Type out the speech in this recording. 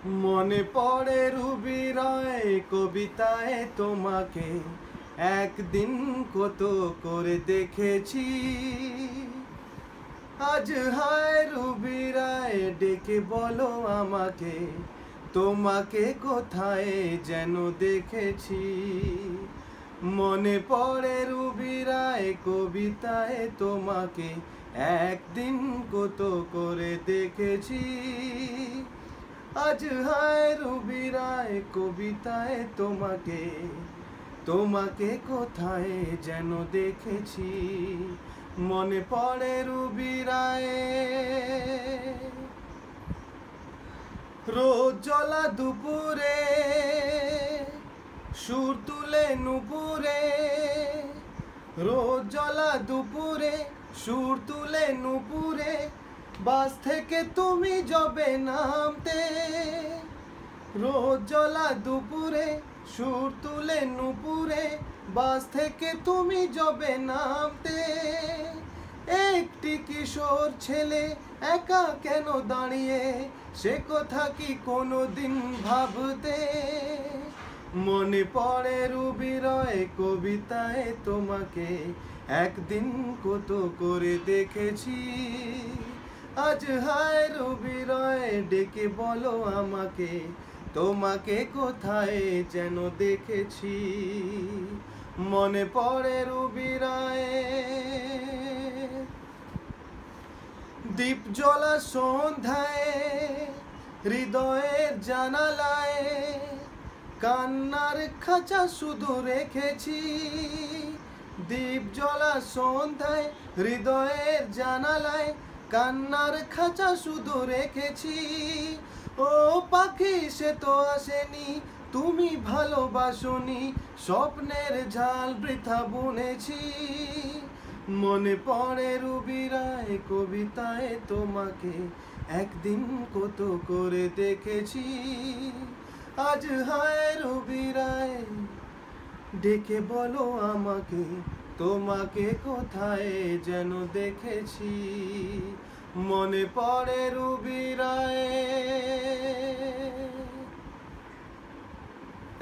মনে পড়ে রুবি রয় কবিতায় তোমাকে একদিন কত করে দেখেছি। আজ হায় রুবি রায় ডেকে বলো আমাকে, তোমাকে কোথায় যেন দেখেছি। মনে পড়ে রুবি রায় কবিতায় তোমাকে একদিন কত করে দেখেছি। আজ হায় রুবি রায় কবিতায় তোমাকে কোথায় যেন দেখেছি। মনে পড়ে রুবি রায়। রোজ জ্বলা দুপুরে সুর তুলে নুপুরে, রোজ জ্বলা দুপুরে সুর তুলে নুপুরে, বাস থেকে তুমি যবে নামতে। রোজ জ্বলা দুপুরে সুর তুলে নুপুরে, বাস থেকে তুমি যবে নামতে। একটি কিশোর ছেলে একা কেন দাঁড়িয়ে, সে কথা কি কোনোদিন ভাবতে। মনে পড়ে রুবি রয় কবিতায় তোমাকে একদিন কত করে দেখেছি। আজ হায় রুবি রয় ডেকে বলো আমাকে, তোমাকে কোথায় যেন দেখেছি। মনে পড়ে রুবি রায়। দীপ জ্বলা সন্ধ্যায় হৃদয়ের জানালায়, কান্নার খাঁচা শুধু রেখেছি। দীপ জ্বলা সন্ধ্যায় হৃদয়ের জানালায়, কান্নার খাঁচা শুধু রেখেছি। ও পাখি সে তো আসেনি, তুমি ভালোবাসনি, স্বপ্নের ঝাল বৃথা বুনেছি। মনে পড়ে রুবি রায় কবিতায় তোমাকে একদিন কত করে দেখেছি। আজ হায় রুবি রায় ডেকে বলো আমাকে, তোমাকে কোথায় যেন দেখেছি। মনে পড়ে রুবি রায়।